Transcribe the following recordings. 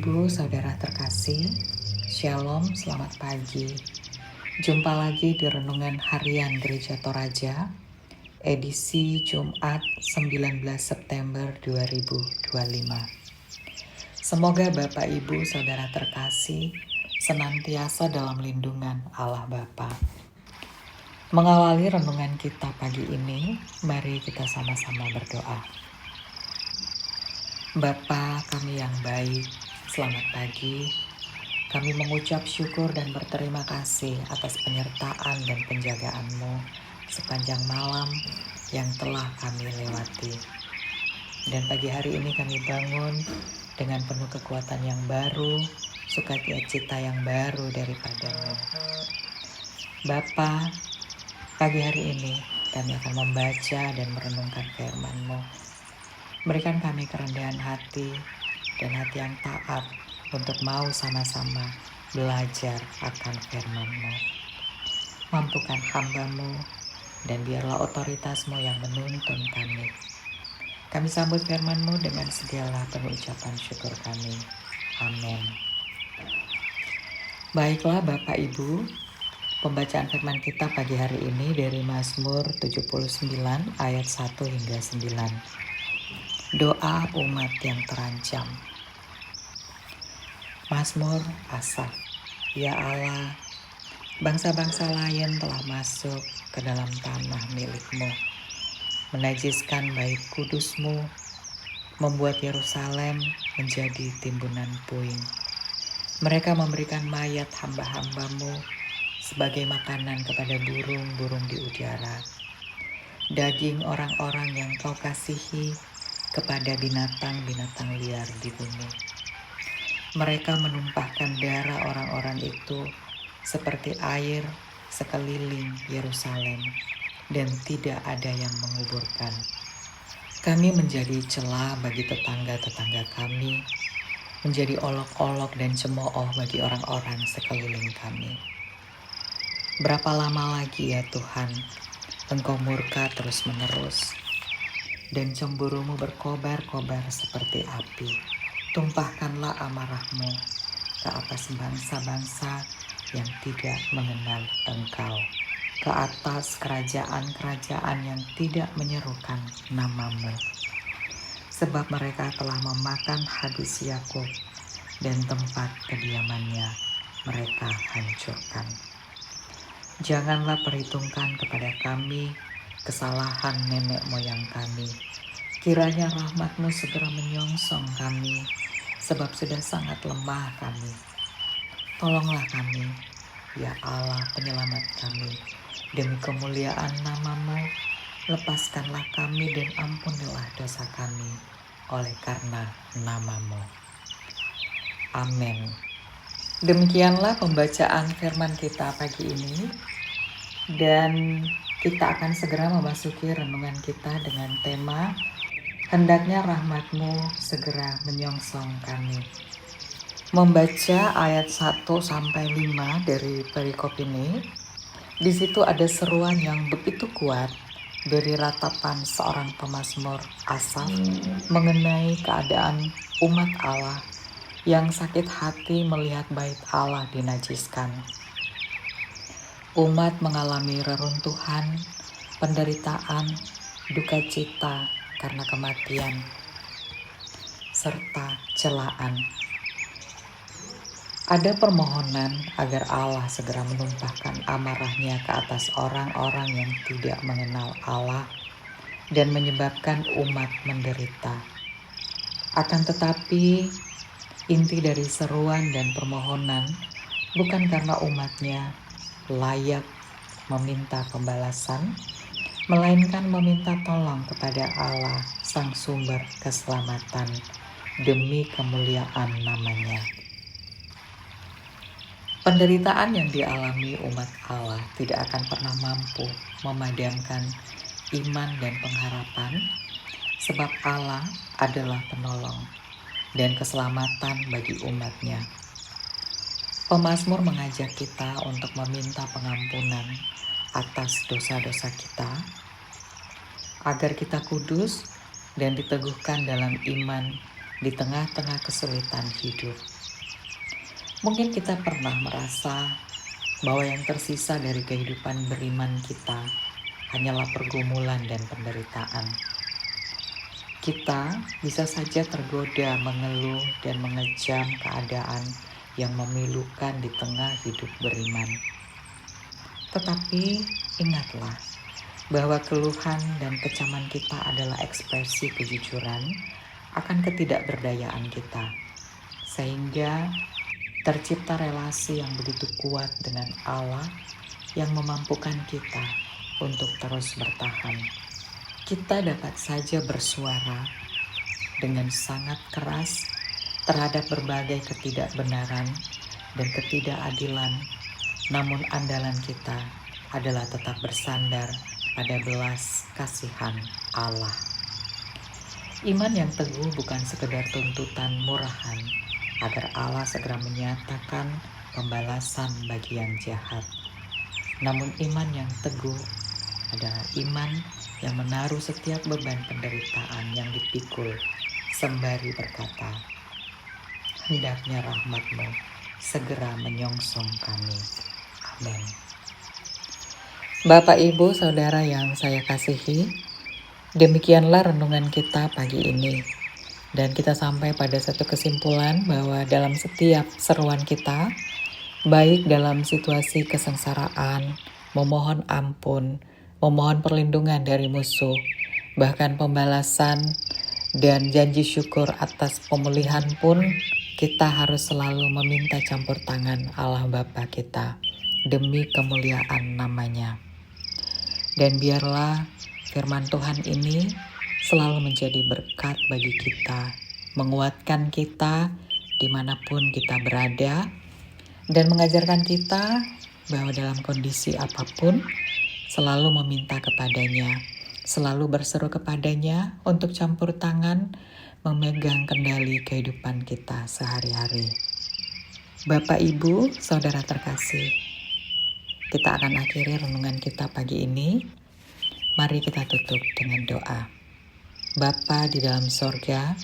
Ibu, Saudara terkasih, Shalom, selamat pagi. Jumpa lagi di Renungan Harian Gereja Toraja, edisi Jumat 19 September 2025. Semoga Bapak Ibu, Saudara terkasih, senantiasa dalam lindungan Allah Bapa. Mengawali renungan kita pagi ini, mari kita sama-sama berdoa. Bapa kami yang baik, selamat pagi. Kami mengucap syukur dan berterima kasih atas penyertaan dan penjagaan-Mu sepanjang malam yang telah kami lewati. Dan pagi hari ini kami bangun dengan penuh kekuatan yang baru, sukacita yang baru daripada-Mu. Bapa, pagi hari ini kami akan membaca dan merenungkan firman-Mu. Berikan kami kerendahan hati dan hati yang taat untuk mau sama-sama belajar akan firman-Mu. Mampukan hamba-Mu dan biarlah otoritas-Mu yang menuntun kami. Kami sambut firman-Mu dengan segala pengucapan syukur kami. Amin. Baiklah Bapak Ibu, pembacaan firman kita pagi hari ini dari Mazmur 79 ayat 1 hingga 9. Doa umat yang terancam. Mazmur Asaf. Ya Allah, bangsa-bangsa lain telah masuk ke dalam tanah milik-Mu, menajiskan bait kudus-Mu, membuat Yerusalem menjadi timbunan puing. Mereka memberikan mayat hamba-hamba-Mu sebagai makanan kepada burung-burung di udara, daging orang-orang yang Kau kasihi kepada binatang-binatang liar di bumi. Mereka menumpahkan darah orang-orang itu seperti air sekeliling Yerusalem, dan tidak ada yang menguburkan. Kami menjadi celah bagi tetangga-tetangga kami, menjadi olok-olok dan cemooh bagi orang-orang sekeliling kami. Berapa lama lagi ya Tuhan, Engkau murka terus-menerus, dan cemburu-Mu berkobar-kobar seperti api. Tumpahkanlah amarah-Mu ke atas bangsa-bangsa yang tidak mengenal Engkau, ke atas kerajaan-kerajaan yang tidak menyerukan nama-Mu. Sebab mereka telah memakan habis Yakub, dan tempat kediamannya mereka hancurkan. Janganlah perhitungkan kepada kami kesalahan nenek moyang kami. Kiranya rahmat-Mu segera menyongsong kami, sebab sudah sangat lemah kami. Tolonglah kami, ya Allah penyelamat kami, demi kemuliaan nama-Mu. Lepaskanlah kami dan ampunilah dosa kami, oleh karena nama-Mu. Amin. Demikianlah pembacaan firman kita pagi ini. Dan kita akan segera memasuki renungan kita dengan tema hendaknya rahmat-Mu segera menyongsong kami. Membaca ayat 1 sampai 5 dari perikop ini, di situ ada seruan yang begitu kuat dari ratapan seorang pemazmur Asaf mengenai keadaan umat Allah yang sakit hati melihat bait Allah dinajiskan. Umat mengalami reruntuhan, penderitaan, duka cita karena kematian, serta celaan. Ada permohonan agar Allah segera menumpahkan amarah-Nya ke atas orang-orang yang tidak mengenal Allah dan menyebabkan umat menderita. Akan tetapi, inti dari seruan dan permohonan bukan karena umat-Nya layak meminta pembalasan, melainkan meminta tolong kepada Allah, Sang Sumber Keselamatan, demi kemuliaan nama-Nya. Penderitaan yang dialami umat Allah tidak akan pernah mampu memadamkan iman dan pengharapan, sebab Allah adalah penolong dan keselamatan bagi umat-Nya. Pemazmur mengajak kita untuk meminta pengampunan atas dosa-dosa kita, agar kita kudus dan diteguhkan dalam iman di tengah-tengah kesulitan hidup. Mungkin kita pernah merasa bahwa yang tersisa dari kehidupan beriman kita hanyalah pergumulan dan penderitaan. Kita bisa saja tergoda mengeluh dan mengejam keadaan yang memilukan di tengah hidup beriman. Tetapi ingatlah bahwa keluhan dan kecaman kita adalah ekspresi kejujuran akan ketidakberdayaan kita, sehingga tercipta relasi yang begitu kuat dengan Allah yang memampukan kita untuk terus bertahan. Kita dapat saja bersuara dengan sangat keras terhadap berbagai ketidakbenaran dan ketidakadilan, namun andalan kita adalah tetap bersandar pada belas kasihan Allah. Iman yang teguh bukan sekedar tuntutan murahan agar Allah segera menyatakan pembalasan bagi yang jahat. Namun iman yang teguh adalah iman yang menaruh setiap beban penderitaan yang dipikul sembari berkata, hendaknya rahmat-Mu segera menyongsong kami. Amin. Bapak, Ibu, Saudara yang saya kasihi, demikianlah renungan kita pagi ini. Dan kita sampai pada satu kesimpulan bahwa dalam setiap seruan kita, baik dalam situasi kesengsaraan, memohon ampun, memohon perlindungan dari musuh, bahkan pembalasan dan janji syukur atas pemulihan pun, kita harus selalu meminta campur tangan Allah Bapa kita demi kemuliaan namanya. Dan biarlah firman Tuhan ini selalu menjadi berkat bagi kita, menguatkan kita dimanapun kita berada, dan mengajarkan kita bahwa dalam kondisi apapun selalu meminta kepadanya, selalu berseru kepadanya untuk campur tangan memegang kendali kehidupan kita sehari-hari. Bapak, Ibu, Saudara terkasih, kita akan akhiri renungan kita pagi ini. Mari kita tutup dengan doa. Bapa di dalam sorga,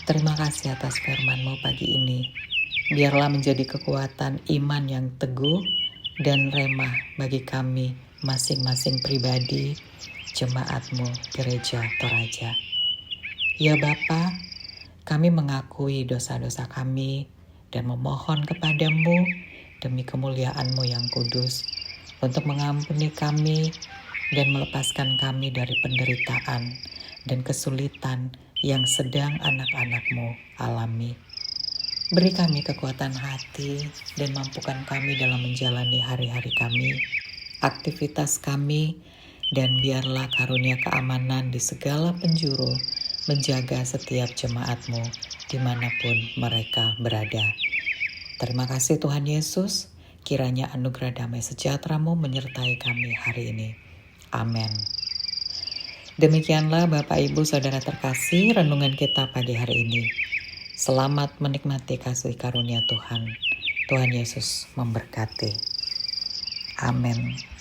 terima kasih atas firman-Mu pagi ini. Biarlah menjadi kekuatan iman yang teguh dan remah bagi kami masing-masing pribadi, jemaat-Mu, Gereja Toraja. Ya Bapa, kami mengakui dosa-dosa kami dan memohon kepadamu demi kemuliaan-Mu yang kudus untuk mengampuni kami dan melepaskan kami dari penderitaan dan kesulitan yang sedang anak-anak-Mu alami. Beri kami kekuatan hati dan mampukan kami dalam menjalani hari-hari kami, aktivitas kami, dan biarlah karunia keamanan di segala penjuru menjaga setiap jemaat-Mu dimanapun mereka berada. Terima kasih Tuhan Yesus, kiranya anugerah damai sejahtera-Mu menyertai kami hari ini. Amin. Demikianlah Bapak, Ibu, Saudara terkasih, renungan kita pagi hari ini. Selamat menikmati kasih karunia Tuhan. Tuhan Yesus memberkati. Amin.